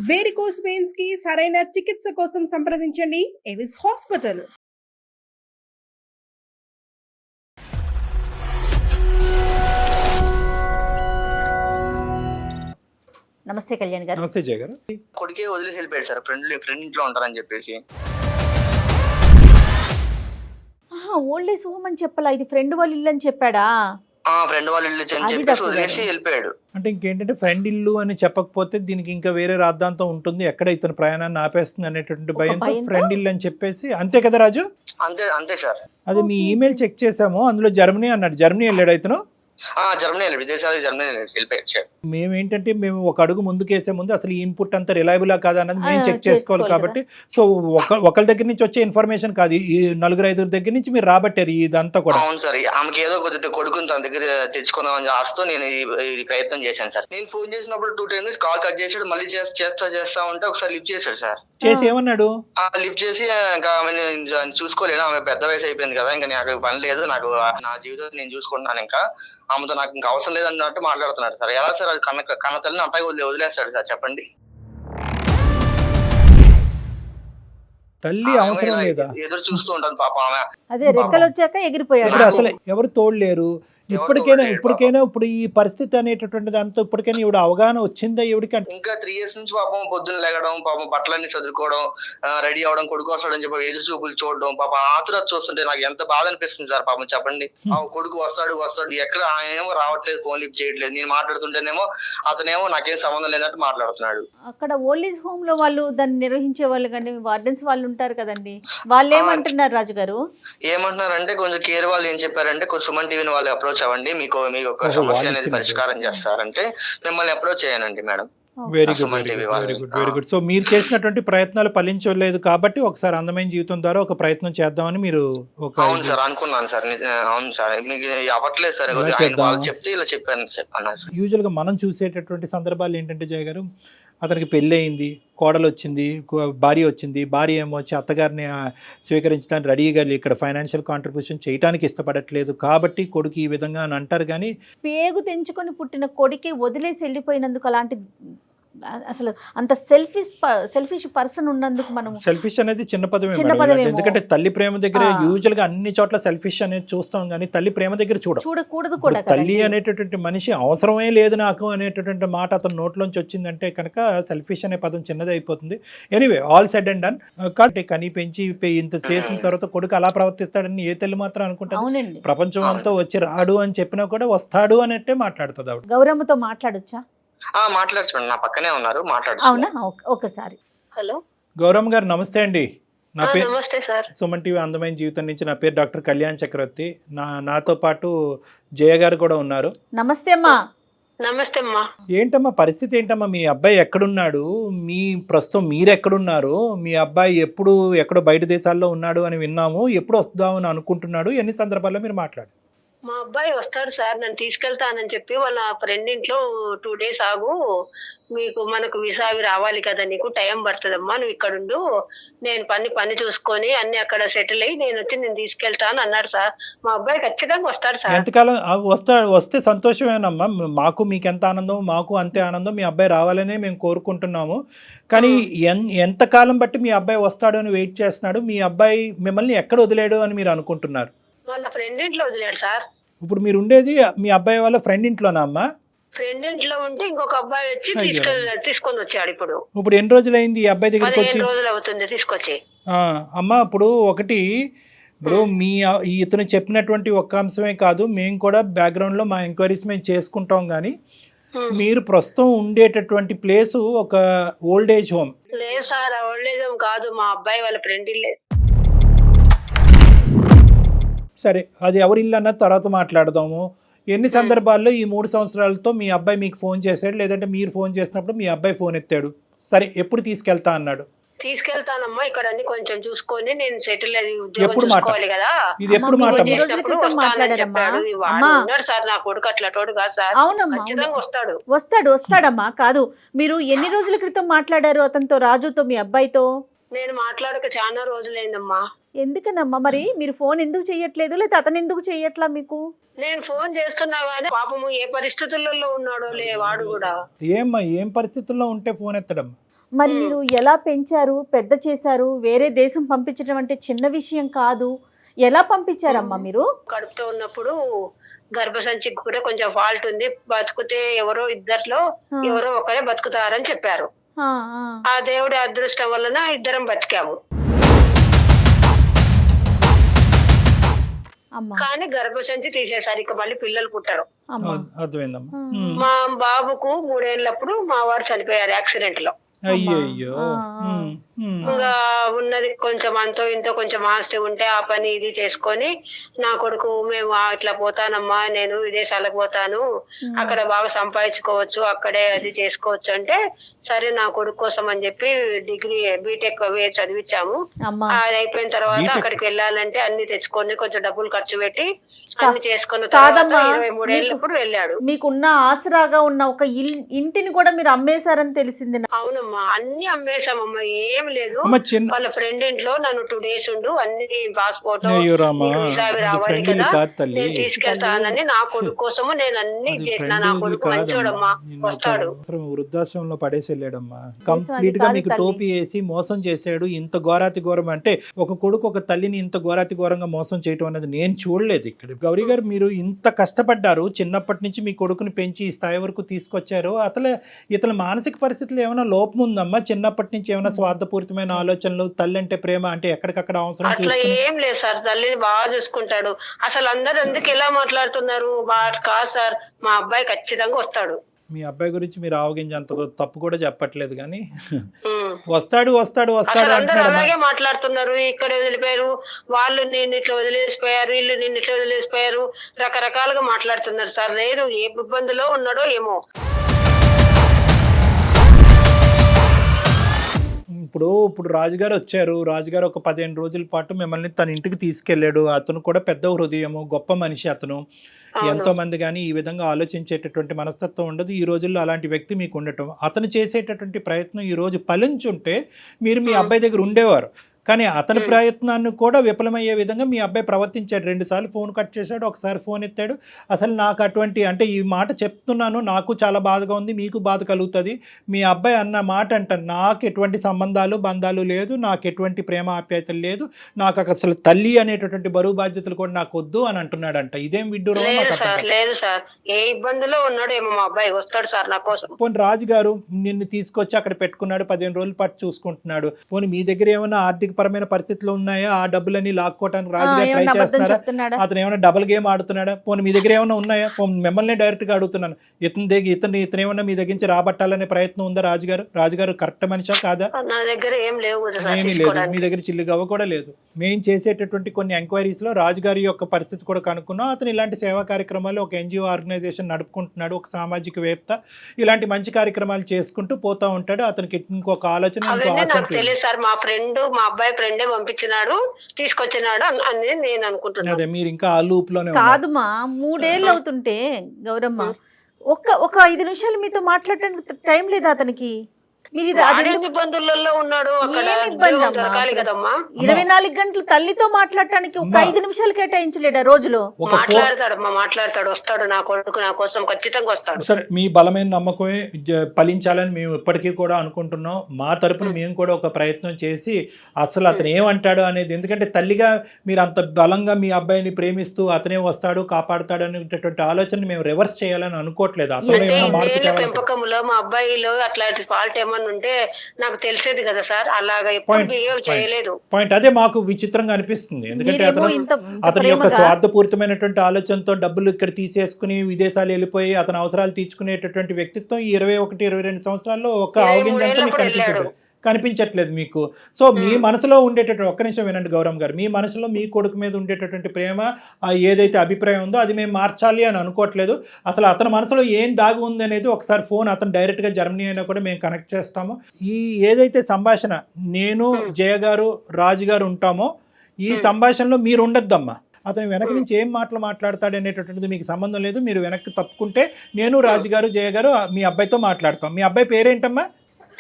Varicose veins కి సరైన చికిత్స కోసం సంప్రదించండి ఎవిస్ హాస్పిటల్. నమస్తే కళ్యాణ్ గారు. నమస్తే జయ గారు. కొడుకే వదిలేసి వెళ్ళిపోయాడు సార్, ఫ్రెండ్ ఇంట్లో ఉంటారని చెప్పేసి. ఓల్డ్ ఏజ్ హోమ్ అని చెప్పాలా, ఇది ఫ్రెండ్ వాళ్ళ ఇల్లు అని చెప్పాడా? ఫ్రెండ్ వాళ్ళ ఇల్లు అని చెప్పేసి వదిలేసి వెళ్ళిపోయాడు. అంటే ఇంకేంటంటే ఫ్రెండ్ ఇల్లు అని చెప్పకపోతే దీనికి ఇంకా వేరే రాద్ధాంతం ఉంటుంది, ఎక్కడ ఇతను ప్రయాణాన్ని ఆపేస్తుంది అనేటువంటి భయంతో ఫ్రెండ్ ఇల్లు అని చెప్పేసి. అంతే కదా రాజు? అంతే సార్. అది మీ ఈమెయిల్ చెక్ చేసాము, అందులో జర్మనీ అన్నాడు. జర్మనీ వెళ్ళాడు ఇతను? జర్మనీ విదేశాలు, జర్మనీ వెళ్ళిపోయాడు. మేమేంటంటే మేము ఒక అడుగు ముందుకేసే ముందు అసలు ఈ ఇన్పుట్ అంతా రిలయబులా కాదా అన్నది మేము చెక్ చేసుకోవాలి కాబట్టి. సో ఒకరి దగ్గర నుంచి వచ్చే ఇన్ఫర్మేషన్ కాదు, ఈ 4-5 దగ్గర నుంచి మీరు రాబట్టారు ఇదంతా కూడా. అవును సార్, ఆమెకి ఏదో కొద్దిగా కొడుకుని తన దగ్గర తెచ్చుకుందామని ఆస్తూ నేను ఈ ప్రయత్నం చేశాను సార్. నేను ఫోన్ చేసినప్పుడు 2 times కాల్ కట్ చేసాడు, మళ్ళీ చేస్తా ఉంటే ఒకసారి లిఫ్ట్ చేశాడు సార్. చేసి ఏమన్నాడు? లిఫ్ట్ చేసి ఇంకా చూసుకోలేను, ఆమె పెద్ద వయసు అయిపోయింది కదా, ఇంకా నాకు పని లేదు, నాకు నా జీవితం నేను చూసుకుంటున్నాను, ఇంకా ఆమెతో నాకు ఇంకా అవసరం లేదన్నట్టు మాట్లాడుతున్నాడు సార్. ఎలా సార్ అది కన్న తల్లిని అబ్బాయి వదిలేస్తాడు సార్, చెప్పండి. తల్లి అవసరం లేదా? ఎదురు చూస్తూ ఉంటాను పాప ఆమె. అదే రెక్కలు వచ్చాక ఎగిరిపోయాడు. అసలు ఎవరు తోడలేరు. ఇప్పటికైనా ఇప్పుడు ఈ పరిస్థితి అనేటటువంటి దాంతో ఇప్పటికైనా ఇవిడ అవగాహన వచ్చిందా ఇవిడికి? ఇంకా 3 years నుంచి పాపం పొద్దున్న లేగడం, పాపం బట్టలన్నీ చదువుకోవడం, రెడీ అవడం, కొడుకు వస్తాడని చెప్పి ఎదురు చూపులు చూడడం, పాపం ఆతుర చూస్తుంటే నాకు ఎంత బాధ అనిపిస్తుంది సార్. పాపం చెప్పండి, ఆ కొడుకు వస్తాడు ఎక్కడ ఆయన ఏమో రావట్లేదు, ఫోన్ లిఫ్ట్ చేయట్లేదు, నేను మాట్లాడుతుంటేనేమో అతనేమో నాకేం సంబంధం లేనట్టు మాట్లాడుతున్నాడు. అక్కడ ఓల్డ్ ఏజ్ హోమ్ లో వాళ్ళు దాన్ని నిర్వహించే వాళ్ళు కానీ వార్డెన్స్ వాళ్ళు ఉంటారు కదండి, వాళ్ళు ఏమంటున్నారు రాజు గారు? ఏమంటున్నారంటే కొంచెం కేర్ వాళ్ళు ఏం చెప్పారంటే, కొంచెం సుమన్ టీవీని వాళ్ళు అప్రోచ్ అవ్వండి, మీకు ఒక సమస్య అనేది పరిష్కారం చేస్తారంటే మిమ్మల్ని అప్రోచ్ చేయనండి మేడం. Very good. సో మీరు చేసినటువంటి ప్రయత్నాలు ఫలించలేదు కాబట్టి ఒకసారి అందమైన జీవితం ద్వారా ఒక ప్రయత్నం చేద్దామని మీరు అవును సార్ అనుకున్నాను సార్. అవును సార్, మీకు అవ్వట్లేదు సార్, వాళ్ళు చెప్తే ఇలా చెప్పాను సార్. యూజువల్ గా మనం చూసేటటువంటి సందర్భాలు ఏంటంటే జయ గారు, అతనికి పెళ్ళి అయింది, కోడలు వచ్చింది, భార్య వచ్చింది, భార్య ఏమో వచ్చి అత్తగారిని స్వీకరించడానికి రెడీగా ఇక్కడ ఫైనాన్షియల్ కాంట్రిబ్యూషన్ చేయడానికి ఇష్టపడట్లేదు కాబట్టి కొడుకు ఈ విధంగా అని అంటారు. కానీ పేగు తెంచుకొని పుట్టిన కొడుకే వదిలేసి వెళ్ళిపోయినందుకు అలాంటి అసలు అంత సెల్ఫిష్ పర్సన్ ఉన్నందుకు మనం సెల్ఫిష్ అనేది చిన్న పదమే. ఎందుకంటే తల్లి ప్రేమ దగ్గర యూజువల్ గా అన్ని చోట్ల సెల్ఫిష్ అనేది చూస్తాం, కానీ తల్లి ప్రేమ దగ్గర చూడకూడదు కూడా. తల్లి అనేటటువంటి మనిషి అవసరమే లేదు నాకు అనేటటువంటి మాట అతని నోట్లోంచి వచ్చిందంటే కనుక సెల్ఫిష్ అనే పదం చిన్నది అయిపోతుంది. Anyway, all said and done. కాబట్టి కని పెంచి ఇంత చేసిన తర్వాత కొడుకు అలా ప్రవర్తిస్తాడని ఏ తల్లి మాత్రం అనుకుంటుంది? ప్రపంచం అంతా వచ్చి రాడు అని చెప్పినా కూడా వస్తాడు అన్నట్టే మాట్లాడుతుంది ఆవిడ. గౌరమ్మతో మాట్లాడొచ్చా? మాట్లాడుచండి, నా పక్కనే ఉన్నారు, మాట్లాడు. అవునా, ఒకసారి. హలో గౌరమ్మ గారు, నమస్తే అండి. నా పేరు నమస్తే సార్. సుమన్ టీవీ అందమైన జీవితం నుంచి నా పేరు డాక్టర్ కళ్యాణ్ చక్రవర్తి. నాతో పాటు జయ గారు కూడా ఉన్నారు. నమస్తే అమ్మా. నమస్తే అమ్మా. ఏంటమ్మా పరిస్థితి ఏంటమ్మా? మీ అబ్బాయి ఎక్కడున్నాడు? ప్రస్తుతం మీరు ఎక్కడున్నారు? మీ అబ్బాయి ఎక్కడో బయట దేశాల్లో ఉన్నాడు అని విన్నాము, ఎప్పుడు వస్తామని అనుకుంటున్నాడు? ఎన్ని సందర్భాల్లో మీరు మాట్లాడు? మా అబ్బాయి వస్తాడు సార్, నన్ను తీసుకెళ్తానని చెప్పి వాళ్ళ ఫ్రెండ్ ఇంట్లో 2 days ఆగు, మనకు వీసా అవి రావాలి కదా, నీకు టైం పడుతుందమ్మా, నువ్వు ఇక్కడుండు, నేను పని చూసుకొని అన్ని అక్కడ సెటిల్ అయ్యి నేను తీసుకెళ్తాను అన్నాడు సార్. మా అబ్బాయి ఖచ్చితంగా వస్తాడు సార్. ఎంతకాలం వస్తే సంతోషమేనమ్మా, మీకు ఎంత ఆనందం మాకు అంతే ఆనందం. మీ అబ్బాయి రావాలనే మేము కోరుకుంటున్నాము. కానీ ఎంతకాలం బట్టి మీ అబ్బాయి వస్తాడు అని వెయిట్ చేస్తున్నాడు? మీ అబ్బాయి మిమ్మల్ని ఎక్కడ వదిలేడు అని మీరు అనుకుంటున్నారు? వాళ్ళ ఫ్రెండ్ ఇంట్లో వదిలేడు సార్. ఇప్పుడు మీరు ఉండేది మీ అబ్బాయి వాళ్ళ ఫ్రెండ్ ఇంట్లోనా అమ్మా? ఫ్రెండ్ ఇంట్లో ఉంటే ఇంకొక అబ్బాయి వచ్చి తీసుకొని వచ్చాడు. ఇప్పుడు ఎన్ని రోజులు అయింది ఈ అబ్బాయి దగ్గరికి వచ్చి? 15 రోజులు అవుతుంది తీసుకొచ్చి. అమ్మా, ఇప్పుడు ఇతను చెప్పినటువంటి ఒక్క అంశమే కాదు, మేము కూడా బ్యాక్గ్రౌండ్ లో మా ఎంక్వైరీస్ మేము చేసుకుంటాం. కానీ మీరు ప్రస్తుతం ఉండేటటువంటి ప్లేస్ ఒక ఓల్డ్ ఏజ్ హోమ్. లేదు సార్, ఓల్డ్ ఏజ్ హోమ్ కాదు, మా అబ్బాయి వాళ్ళ ఫ్రెండ్ ఇల్లే. సరే, అది ఎవరి ఇల్లు అన్నది తర్వాత మాట్లాడదాము. ఎన్ని సందర్భాల్లో ఈ 3 సంవత్సరాలతో మీ అబ్బాయి మీకు ఫోన్ చేశాడు, లేదంటే మీరు ఫోన్ చేసినప్పుడు మీ అబ్బాయి ఫోన్ ఎత్తాడు? సరే, ఎప్పుడు తీసుకెళ్తా అన్నాడు? తీసుకెళ్తానమ్మా, ఇక్కడ అన్ని కొంచెం చూసుకొని నేను సెటిల్ అయ్యి ఉద్యోగం చూసుకోవాలి కదా. ఇది ఎప్పుడు మాట? సార్ నా కొడుకు అట్లా కాదు సార్, ఖచ్చితంగా వస్తాడమ్మా. కాదు, మీరు ఎన్ని రోజుల క్రితం మాట్లాడారు అతనితో, రాజుతో, మీ అబ్బాయితో? నేను మాట్లాడక చాలా రోజులైందమ్మా. ఎందుకనమ్మా మరి మీరు ఫోన్ ఎందుకు చెయ్యట్లేదు, లేదా అతను ఎందుకు చెయ్యట్లా మీకు? నేను ఫోన్ చేస్తున్నా కానీ పాపము ఏ పరిస్థితులలో ఉన్నాడో వాడు కూడా. ఏం పరిస్థితుల్లో ఉంటే ఫోన్ ఎత్తడం? మరి మీరు ఎలా పెంచారు, పెద్ద చేశారు? వేరే దేశం పంపించడం అంటే చిన్న విషయం కాదు. ఎలా పంపించారమ్మా మీరు? కడుపుతో ఉన్నప్పుడు గర్భసంచికి కూడా కొంచెం ఫాల్ట్ ఉంది, బతుకుతే ఎవరో ఇద్దరిలో ఎవరో ఒకరే బతుకుతారని చెప్పారు. ఆ, ఆ. ఆ దేవుడి అదృష్టం వలన ఇద్దరం బతికాము. అమ్మా కానీ గర్భసంచి తీసేసారు, ఇక మళ్ళీ పిల్లలు పుట్టరు. అమ్మా అర్థమైందమ్మా. మా బాబుకు 3 ఏళ్ళప్పుడు మా వారు చనిపోయారు యాక్సిడెంట్ లో. అయ్యయ్యో. ఇంకా ఉన్నది కొంచెం అంతో ఇంతో కొంచెం ఆస్తి ఉంటే ఆ పని ఇది చేసుకొని నా కొడుకు మేము ఇట్లా పోతానమ్మా, నేను విదేశాలకు పోతాను, అక్కడ బాగా సంపాదించుకోవచ్చు, అక్కడే అది చేసుకోవచ్చు అంటే సరే నా కొడుకు కోసం అని చెప్పి డిగ్రీ బీటెక్ చదివించాము. అమ్మా అది అయిపోయిన తర్వాత అక్కడికి వెళ్ళాలంటే అన్ని తెచ్చుకొని కొంచెం డబ్బులు ఖర్చు పెట్టి అన్ని చేసుకున్న కాదమ్మా, తర్వాత 23 ఏళ్ళప్పుడు వెళ్ళాడు. మీకున్న ఆసరాగా ఉన్న ఒక ఇంటిని కూడా మీరు అమ్మేశారని తెలిసింది. అవునమ్మా, అన్ని అమ్మేశామమ్మా, ఏం లేదు. అమ్మ చిన్న వాళ్ళ ఫ్రెండ్ ఇంట్లో నన్ను 2 days ఉండు, అన్ని పాస్పోర్ట్ అయ్యో రామా, వీసా అది రావాలి ఫ్రెండ్ కదా, కాదు తల్లి. నేను తీసుకెళ్తానని నా కొడుకు కోసము నేను అన్ని అది చేసిన. ఫ్రెండ్ నా ఇది కొడుకు కాదమ్మా. మంచోడమ్మా, నిన్ను వస్తాడు. అసలు వృద్ధాశ్రమంలో పడేసి వెళ్ళాడమ్మా. అది కంప్లీట్ గా కాదు మీకు తల్లి. టోపీ వేసి మోసం చేశాడు. ఇంత ఘోరాతి ఘోరం అంటే ఒక కొడుకు ఒక తల్లిని ఇంత ఘోరాతి ఘోరంగా మోసం చేయటం అనేది నేను చూడలేదు ఇక్కడ. గౌరీ గారు, మీరు ఇంత కష్టపడ్డారు, చిన్నప్పటి నుంచి మీ కొడుకుని పెంచి ఈ స్థాయి వరకు తీసుకొచ్చారు. అసలు ఇతని మానసిక పరిస్థితులు ఏమైనా లోపం ఉందమ్మా? చిన్నప్పటి నుంచి ఏమైనా స్వార్థపూరితమైన ఆలోచనలు, తల్లి అంటే ప్రేమ అంటే ఎక్కడికక్కడ అవసరం అట్లా చూసుకుని ఏం లేదు సార్, తల్లిని బాగా చూసుకుంటాడు. అసలు అందరు ఎందుకు ఎలా మాట్లాడుతున్నారు? కాదు సార్, మా అబ్బాయి ఖచ్చితంగా వస్తాడు. మీ అబ్బాయి గురించి మీరు ఆవగించేంత తప్పు కూడా చెప్పట్లేదు కానీ ఉమ్. వస్తాడు వస్తాడు వస్తాడు అసలు అందరు అంటున్నాడు. అలాగే మాట్లాడుతున్నారు. ఇక్కడ వదిలిపోయారు, వాళ్ళు నిన్ను ఇట్లా వదిలేసిపోయారు, వీళ్ళు నిన్ను ఇట్లా వదిలేసిపోయారు, రకరకాలుగా మాట్లాడుతున్నారు సార్. లేదు, ఏ ఇబ్బందిలో ఉన్నాడో ఏమో. ఇప్పుడు రాజుగారు వచ్చారు. రాజుగారు ఒక 15 రోజుల పాటు మిమ్మల్ని తన ఇంటికి తీసుకెళ్లాడు. అతను కూడా పెద్ద హృదయము, గొప్ప మనిషి అతను. ఎంతో మంది కానీ ఈ విధంగా ఆలోచించేటటువంటి మనస్తత్వం ఉండదు. ఈ రోజుల్లో అలాంటి వ్యక్తి మీకు ఉండటం, అతను చేసేటటువంటి ప్రయత్నం ఈ రోజు ఫలించుంటే మీరు మీ అబ్బాయి దగ్గర ఉండేవారు. కానీ అతని ప్రయత్నాన్ని కూడా విఫలమయ్యే విధంగా మీ అబ్బాయి ప్రవర్తించాడు. 2 సార్లు ఫోన్ కట్ చేశాడు, ఒకసారి ఫోన్ ఎత్తాడు. అసలు నాకు అటువంటి అంటే ఈ మాట చెప్తున్నాను, నాకు చాలా బాధగా ఉంది, మీకు బాధ కలుగుతుంది. మీ అబ్బాయి అన్న మాట అంట, నాకు ఎటువంటి సంబంధాలు బంధాలు లేదు, నాకు ఎటువంటి ప్రేమ ఆప్యాయతలు లేదు, నాకు అసలు తల్లి అనేటటువంటి బరువు బాధ్యతలు కూడా నాకు వద్దు అని అంటున్నాడంట. ఇదేం విడ్డూరం? లేదు సార్, లేదు సార్, ఏ ఇబ్బందిలో ఉన్నాడో ఏమో మా అబ్బాయి, వస్తాడు సార్ నా కోసం. పోనీ రాజుగారు నిన్ను తీసుకొచ్చి అక్కడ పెట్టుకున్నాడు, 15 రోజుల పాటు చూసుకుంటున్నాడు. పోనీ మీ దగ్గర ఏమైనా ఆర్థిక పరమైన పరిస్థితులు ఉన్నాయా? ఆ డబ్బులన్నీ లాక్కోవడానికి రాజుగారు ట్రై చేస్తున్నారా? అతను ఏమైనా డబుల్ గేమ్ ఆడుతున్నాడా? పోనీ మీ దగ్గర ఏమైనా ఉన్నాయా? మిమ్మల్ని డైరెక్ట్ గా అడుగుతున్నాను. ఇతను ఏమైనా మీ దగ్గర నుంచి రాబట్టాలనే ప్రయత్నం ఉందా? రాజుగారు కరెక్ట్ మనిషా కాదా? నా దగ్గర ఏం లేవు కదా సార్, ఏమీ లేదు. తీసుకోవడానికి. మీ దగ్గర చిల్లిగవ్వ కూడా లేదు. మేము చేసేటటువంటి కొన్ని ఎంక్వైరీస్ లో రాజుగారి యొక్క పరిస్థితి కూడా కనుక్కున్నాం. అతను ఇలాంటి సేవా కార్యక్రమాలు, ఒక NGO ఆర్గనైజేషన్ నడుపుకుంటున్నాడు, ఒక సామాజికవేత్త. ఇలాంటి మంచి కార్యక్రమాలు చేసుకుంటూ పోతా ఉంటాడు. అతనికి ఇంకొక ఆలోచన, ఇంకో అవన్నీ ఆశ నాకు తెలియదు సార్. మా అబ్బాయి ఫ్రెండే పంపించినాడు, తీసుకొచ్చినాడు అని నేను అనుకుంటున్నాను. అదే, మీరు ఇంకా ఆ లూప్ లోనే కాదుమా, 3 ఏళ్ళు అవుతుంటే గౌరమ్మ ఒక 5 నిమిషాలు మీతో మాట్లాడటానికి టైం లేదా అతనికి? మీరు ఇది అది వాడేంటి ఇబ్బందులలో ఉన్నాడు, అక్కడ ఏం ఇబ్బంది ఉద్యోగం అమ్మా? దొరకాలి కదమ్మా. 24 గంటలు తల్లితో మాట్లాడటానికి ఒక 5 నిమిషాలు కేటాయించలేడా రోజులో? మాట్లాడతాడు, వస్తాడు. నా కొడుకు నా కోసం ఖచ్చితంగా వస్తాడు. సరే, మీ బలమైన నమ్మకమే ఫలించాలని మేము ఇప్పటికీ కూడా అనుకుంటున్నాం. మా తరపున మేము కూడా ఒక ప్రయత్నం చేసి అసలు అతను ఏమంటాడు అనేది, ఎందుకంటే తల్లిగా మీరు అంత బలంగా మీ అబ్బాయిని ప్రేమిస్తూ అతనే వస్తాడు కాపాడుతాడు అనేటటువంటి ఆలోచన మేము రివర్స్ చేయాలని అనుకోవట్లేదు. అతను ఏమైనా మార్పు తేవాలి. పెంపకంలో మా అబ్బాయిలో అట్లాంటి ఫాల్ట్ ఏమన్నా ఉంటే నాకు తెలిసేది కదా సార్. అలాగా ఎప్పుడు బిహేవ్ చేయలేదు. పాయింట్ అదే మాకు విచిత్రంగా అనిపిస్తుంది. ఎందుకంటే మీరేమో అతని యొక్క స్వార్థపూరితమైనటువంటి ఆలోచనతో డబ్బులు ఇక్కడ తీసేసుకుని విదేశాలు వెళ్ళిపోయి అతని అవసరాలు తీర్చుకునేటటువంటి వ్యక్తిత్వం ఈ 21-22 సంవత్సరాల్లో ఒక అవగింజంతా మీకు కనిపించట్లేదు మీకు. సో మీ మనసులో ఉండేటటువంటి, ఒక్క నిమిషం వినండి గౌరవ్ గారు, మీ మనసులో మీ కొడుకు మీద ఉండేటటువంటి ప్రేమ, ఏదైతే అభిప్రాయం ఉందో అది మేము మార్చాలి అని అనుకోవట్లేదు. అసలు అతని మనసులో ఏం దాగి ఉంది అనేది ఒకసారి ఫోన్ అతను డైరెక్ట్గా జర్మనీ అయినా కూడా మేము కనెక్ట్ చేస్తాము. ఈ ఏదైతే సంభాషణ నేను జయ గారు రాజు గారు ఉంటామో ఈ సంభాషణలో మీరు ఉండొద్దమ్మా. అతను వెనక నుంచి ఏం మాటలు మాట్లాడతాడు అనేటటువంటిది మీకు సంబంధం లేదు. మీరు వెనక్కి తప్పుకుంటే నేను రాజుగారు జయ గారు మీ అబ్బాయితో మాట్లాడతాం. మీ అబ్బాయి పేరేంటమ్మా?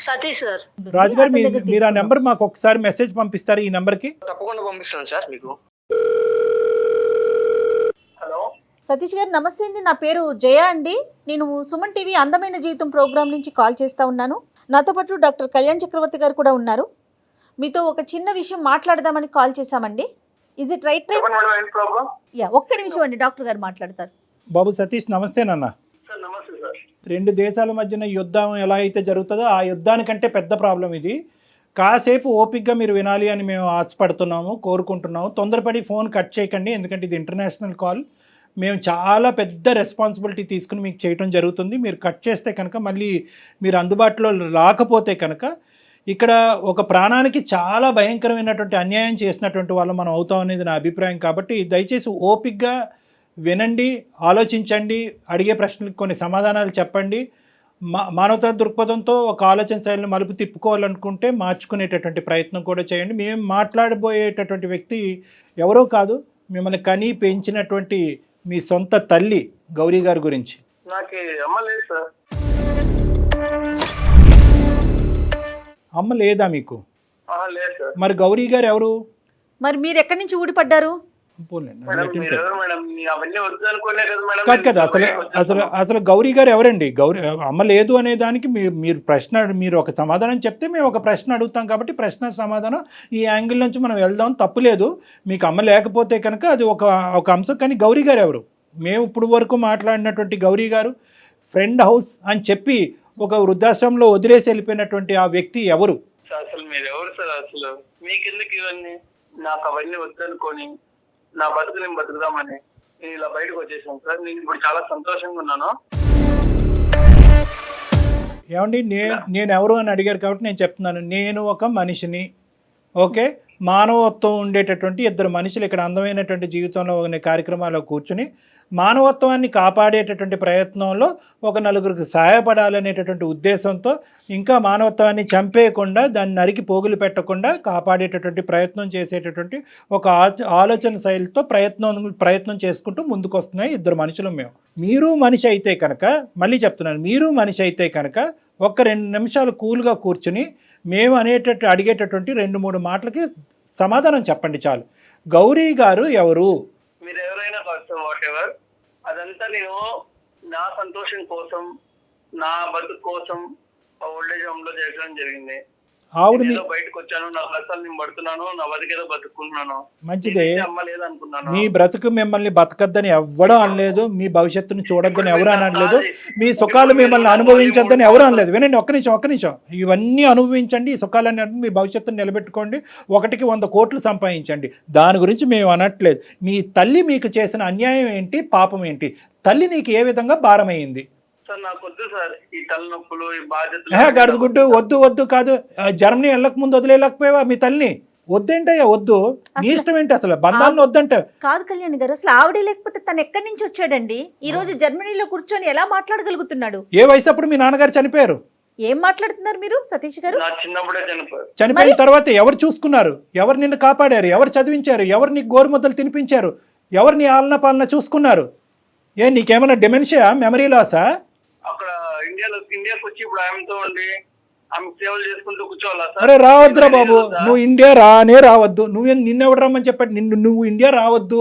సతీష్ సార్. రాజుగారు మీరు ఆ నెంబర్ మాకు ఒకసారి మెసేజ్ పంపిస్తారు ఈ నెంబర్ కి? తప్పకుండా పంపిస్తాను సార్ మీకు. హలో సతీష్ గారు నమస్తే అండి, నా పేరు జయ అండి. నేను సుమన్ టీవీ అందమైన జీవితం ప్రోగ్రామ్ నుంచి కాల్ చేస్తా ఉన్నాను. నాతో పాటు డాక్టర్ కళ్యాణ్ చక్రవర్తి గారు కూడా ఉన్నారు. మీతో ఒక చిన్న విషయం మాట్లాడదామని కాల్ చేశామండి. Is it right time? Yeah, ఒక్క నిమిషం అండి, డాక్టర్ గారు మాట్లాడతారు. బాబు సతీష్ నమస్తేనన్న. నమస్తే సార్. రెండు దేశాల మధ్యన యుద్ధం ఎలా అయితే జరుగుతుందో ఆ యుద్ధానికంటే పెద్ద ప్రాబ్లం ఇది. కాసేపు ఓపిక్గా మీరు వినాలి అని మేము ఆశపడుతున్నాము, కోరుకుంటున్నాము. తొందరపడి ఫోన్ కట్ చేయకండి, ఎందుకంటే ఇది ఇంటర్నేషనల్ కాల్. మేము చాలా పెద్ద రెస్పాన్సిబిలిటీ తీసుకుని మీకు చేయటం జరుగుతుంది. మీరు కట్ చేస్తే కనుక మళ్ళీ మీరు అందుబాటులో రాకపోతే కనుక ఇక్కడ ఒక ప్రాణానికి చాలా భయంకరమైనటువంటి అన్యాయం చేసినటువంటి వాళ్ళు మనం అవుతాం అనేది నా అభిప్రాయం. కాబట్టి దయచేసి ఓపిక్గా వినండి, ఆలోచించండి, అడిగే ప్రశ్నలకు కొన్ని సమాధానాలు చెప్పండి. మానవతా దృక్పథంతో ఒక ఆలోచన శైలిని మలుపు తిప్పుకోవాలనుకుంటే మార్చుకునేటటువంటి ప్రయత్నం కూడా చేయండి. మేము మాట్లాడబోయేటటువంటి వ్యక్తి ఎవరో కాదు, మిమ్మల్ని కని పెంచినటువంటి మీ సొంత తల్లి గౌరీ గారి గురించి. నాకు అమ్మ లేదు సార్. అమ్మ లేదా మీకు? లేదు సార్. మరి గౌరీ గారు ఎవరు? మరి మీరు ఎక్కడి నుంచి ఊడిపడ్డారు? కాదు కదా, అసలు అసలు అసలు గౌరీ గారు ఎవరండి? గౌరీ అమ్మ లేదు అనే దానికి మీరు ప్రశ్న, మీరు ఒక సమాధానం చెప్తే మేము ఒక ప్రశ్న అడుగుతాం. కాబట్టి ప్రశ్న సమాధానం ఈ యాంగిల్ నుంచి మనం వెళ్దాం, తప్పులేదు. మీకు అమ్మ లేకపోతే కనుక అది ఒక అంశం. కానీ గౌరీ గారు ఎవరు? మేము ఇప్పుడు వరకు మాట్లాడినటువంటి గౌరీ గారు ఫ్రెండ్ హౌస్ అని చెప్పి ఒక వృద్ధాశ్రమంలో వదిలేసి వెళ్ళిపోయినటువంటి ఆ వ్యక్తి ఎవరు? అసలు మీరు ఎవరు సార్? అసలు మీకెందుకు ఇవన్నీ? నాకు అవన్నీ వద్దనుకొని నా బతుకు నేను బతుకుదామని నేను ఇలా బయటకు వచ్చేసాను సార్. నేను ఇప్పుడు చాలా సంతోషంగా ఉన్నాను. ఏమండి, నేను ఎవరు అని అడిగారు కాబట్టి నేను చెప్తున్నాను. నేను ఒక మనిషిని, ఓకే, మానవత్వం ఉండేటటువంటి ఇద్దరు మనుషులు ఇక్కడ అందమైనటువంటి జీవితంలో ఉన్న కార్యక్రమాల్లో కూర్చుని మానవత్వాన్ని కాపాడేటటువంటి ప్రయత్నంలో ఒక నలుగురికి సహాయపడాలనేటటువంటి ఉద్దేశంతో, ఇంకా మానవత్వాన్ని చంపేయకుండా దాన్ని నరికి పోగులు పెట్టకుండా కాపాడేటటువంటి ప్రయత్నం చేసేటటువంటి ఒక ఆలోచన శైలితో ప్రయత్నం చేసుకుంటూ ముందుకు వస్తున్నాయి ఇద్దరు మనుషులు మేము. మీరు మనిషి అయితే కనుక, మళ్ళీ చెప్తున్నాను, మీరు మనిషి అయితే కనుక ఒక్క 2 నిమిషాలు కూల్గా కూర్చుని మేము అడిగేటటువంటి 2-3 మాటలకి సమాధానం చెప్పండి చాలు. గౌరీ గారు ఎవరు? మీరు ఎవరైనా వాట్ ఎవర్, అదంతా నేను నా సంతోషం కోసం, నా బతుకు కోసం ఓల్డేజ్ హోమ్ లో చేయడం జరిగింది. ఆవిడ బయటకు వచ్చాను, నా కష్టాలు నేను పడుతున్నాను, నా బతికేదో బతుకున్నాను. మంచిదే, అమ్మ లేదనుకున్నాను. మీ బ్రతుకు మిమ్మల్ని బతకద్దని ఎవ్వడూ అనలేదు, మీ భవిష్యత్తును చూడొద్దని ఎవరు అనలేదు, మీ సుఖాలు మిమ్మల్ని అనుభవించొద్దని ఎవరు అనలేదు. వినండి, ఒక్క నిమిషం, ఇవన్నీ అనుభవించండి, ఈ సుఖాలన్నీ మీ భవిష్యత్తును నిలబెట్టుకోండి, 1కి 100 కోట్లు సంపాదించండి, దాని గురించి మేము అనట్లేదు. మీ తల్లి మీకు చేసిన అన్యాయం ఏంటి, పాపం ఏంటి? తల్లి నీకు ఏ విధంగా భారమైంది? సార్ నాకు వద్దు సార్ ఈ తలనొప్పులు, ఈ బాధ్యతలు. గడుగుడ్డు వద్దు కాదు. జర్మనీ వెళ్ళక ముందు వదిలేకపోయావా మీ తల్లిని? వద్దేంటయ్యా, వద్దు, నీ ఇష్టం ఏంటి? అసలు బంధాలను వద్దంట కాదు కళ్యాణ్ గారు, అసలు ఆవిడే లేకపోతే తను ఎక్కడి నుంచి వచ్చాడండి? ఈ రోజు జర్మనీలో కూర్చొని ఎలా మాట్లాడగలుగుతున్నాడు? ఏ వయసు అప్పుడు మీ నాన్నగారు చనిపోయారు? ఏం మాట్లాడుతున్నారు మీరు సతీష్ గారు? నా చిన్నప్పుడే చనిపోయారు. చనిపోయిన తర్వాత ఎవరు చూసుకున్నారు? ఎవరు నిన్ను కాపాడారు? ఎవరు చదివించారు? ఎవరు నీకు గోరుముద్దలు తినిపించారు? ఎవరు నీ ఆలన పాలన చూసుకున్నారు? నీకేమైనా డిమెన్షియా, మెమరీ లాసా? అక్కడ ఇండియాకి వచ్చి ఇప్పుడు ఆమెతో ఉండి ఆమె సేవలు చేసుకుంటూ కూర్చోవాలా సార్? అరే రావద్దురా బాబు, నువ్వు ఇండియా రావద్దు. నిన్నెవడు రమ్మని చెప్పండి? నువ్వు ఇండియా రావద్దు.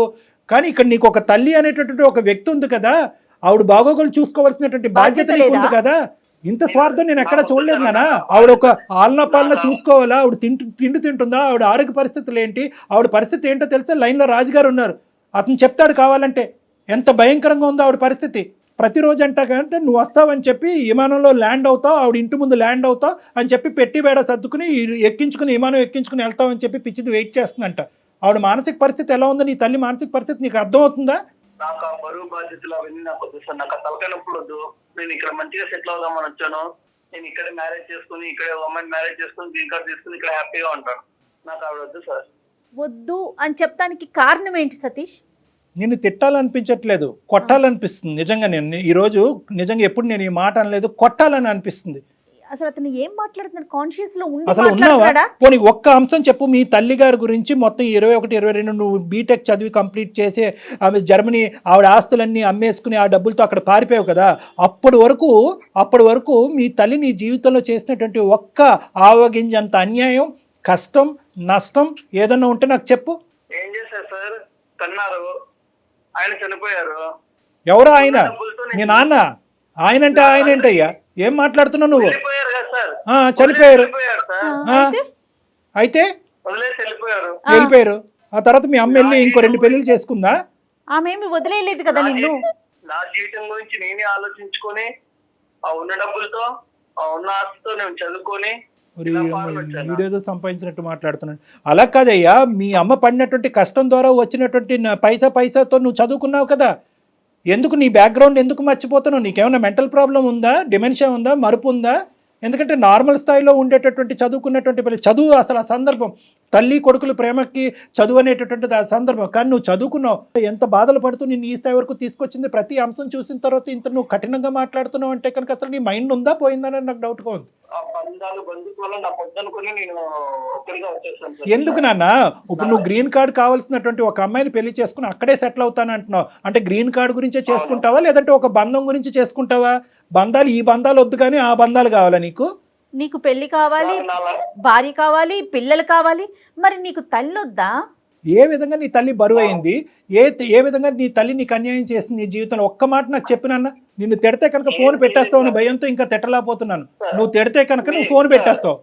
కానీ ఇక్కడ నీకు ఒక తల్లి అనేటటువంటి ఒక వ్యక్తి ఉంది కదా, ఆవిడ బాగోగులు చూసుకోవాల్సినటువంటి బాధ్యత నీకు ఉంది కదా. ఇంత స్వార్థం నేను ఎక్కడ చూడలేదు నానా. ఆవిడ ఒక ఆలన పాలన చూసుకోవాలా? ఆవిడ తిండి తింటుందా? ఆవిడ ఆరోగ్య పరిస్థితులు ఏంటి? ఆవిడ పరిస్థితి ఏంటో తెలుసా? లైన్లో రాజుగారు ఉన్నారు, అతను చెప్తాడు కావాలంటే ఎంత భయంకరంగా ఉందో ఆవిడ పరిస్థితి. ప్రతిరోజు అంటే నువ్వు వస్తావని చెప్పి విమానంలో ల్యాండ్ అవుతావు, ఆవిడ ఇంటి ముందు ల్యాండ్ అవుతావు అని చెప్పి పెట్టి బేడ సర్దుకుని విమానం ఎక్కించుకుని వెళ్తావని చెప్పి పిచ్చిది వెయిట్ చేస్తుందంట. ఆవిడ మానసిక పరిస్థితి ఎలా ఉందో, నీ తల్లి మానసిక పరిస్థితి నీకు అర్థమవుతుందా? నాకు ఆ బరువు బాధ్యతలు అవన్నీ నాకు వద్దు సార్. నాకు ఆ తలకాయ నొప్పులు వద్దు. నేను ఇక్కడ మంచిగా సెటిల్ అవుదామని వచ్చాను. నేను ఇక్కడే మ్యారేజ్ చేసుకుని, ఇక్కడే అమ్మాయిని మ్యారేజ్ చేసుకుని, గ్రీన్ కార్డ్ తీసుకుని ఇక్కడ హ్యాపీగా ఉంటాను. నాకు ఆవిడ వద్దు సార్. వద్దు అని చెప్పడానికి కారణం ఏంటి సతీష్? నిన్ను తిట్టాలనిపించట్లేదు, కొట్టాలనిపిస్తుంది. నిజంగా నేను ఈరోజు నిజంగా ఎప్పుడు నేను ఈ మాట అనలేదు, కొట్టాలని అనిపిస్తుంది. అసలు అతను ఏం మాట్లాడుతున్నాడు? కాన్షియస్ లో ఉండి అసలు ఉన్నావా? మాట్లాడుతున్నాడా? పోనీ ఒక్క అంశం చెప్పు. మీ తల్లి గారి గురించి మొత్తం 21, 22 నువ్వు బీటెక్ చదివి కంప్లీట్ చేసి ఆమె జర్మనీ ఆవిడ ఆస్తులన్నీ అమ్మేసుకుని ఆ డబ్బులతో అక్కడ పారిపోయావు కదా. అప్పటి వరకు మీ తల్లి నీ జీవితంలో చేసినటువంటి ఒక్క ఆవగింజంత అన్యాయం, కష్టం, నష్టం ఏదన్నా ఉంటే నాకు చెప్పు. ఏం చేశారు సార్? కన్నారు, ఆయన చనిపోయారు. ఎవరు ఆయన? మీ నాన్న? ఆయన అంటే ఆయన ఏంటయ్యా? ఏం మాట్లాడుతున్నావు నువ్వు? వెళ్ళిపోయారు కదా సార్. చనిపోయారు. వెళ్ళిపోయారు సార్. అయితే అయితే వదిలేసి వెళ్ళిపోయారు. వెళ్ళిపోయారు. ఆ తర్వాత మీ అమ్మ వెళ్ళి ఇంకో 2 పెళ్ళిళ్ళు చేసుకుందా? ఆమె ఏమి వదిలేయలేదు కదా నిన్ను. నా జీవితం గురించి నేనే ఆలోచించుకొని ఆ ఉన్న డబ్బులతో ఆ ఉన్న ఆస్తితో నేను చదువుకొని వీడేదో సంపాదించినట్టు మాట్లాడుతున్నాడు. అలా కాదయ్యా, మీ అమ్మ పడినటువంటి కష్టం ద్వారా వచ్చినటువంటి పైసాతో నువ్వు చదువుకున్నావు కదా. ఎందుకు నీ బ్యాక్గ్రౌండ్ ఎందుకు మర్చిపోతున్నావు? నీకేమైనా మెంటల్ ప్రాబ్లం ఉందా, డిమెన్షియా ఉందా, మరుపు ఉందా? ఎందుకంటే నార్మల్ స్థాయిలో ఉండేటటువంటి చదువుకున్నటువంటి చదువు అసలు ఆ సందర్భం, తల్లి కొడుకుల ప్రేమకి చదువు అనేటటువంటిది ఆ సందర్భం. కానీ నువ్వు చదువుకున్నావు. ఎంత బాధలు పడుతూ నేను ఈ స్థాయి వరకు తీసుకొచ్చింది ప్రతి అంశం చూసిన తర్వాత ఇంత నువ్వు కఠినంగా మాట్లాడుతున్నావు అంటే కనుక అసలు నీ మైండ్ ఉందా పోయిందని నాకు డౌట్గా ఉంది. ఎందుకు నాన్న ఇప్పుడు నువ్వు గ్రీన్ కార్డ్ కావాల్సినటువంటి ఒక అమ్మాయిని పెళ్లి చేసుకుని అక్కడే సెటిల్ అవుతాను అంటున్నావు అంటే గ్రీన్ కార్డ్ గురించే చేసుకుంటావా లేదంటే ఒక బంధం గురించి చేసుకుంటావా? బంధాలు ఈ బంధాలు వద్దు కానీ ఆ బంధాలు కావాలా నీకు? నీకు పెళ్లి కావాలి, భార్య కావాలి, పిల్లలు కావాలి, మరి నీకు తల్లి వద్దా? ఏ విధంగా నీ తల్లి బరువు అయింది? ఏ విధంగా నీ తల్లి నీకు అన్యాయం చేసింది నీ జీవితంలో? ఒక్క మాట నాకు చెప్పినాన్న. నిన్ను తిడితే కనుక ఫోన్ పెట్టేస్తావు అని భయంతో ఇంకా తిట్టలేకపోతున్నాను. నువ్వు తిడితే కనుక నువ్వు ఫోన్ పెట్టేస్తావు.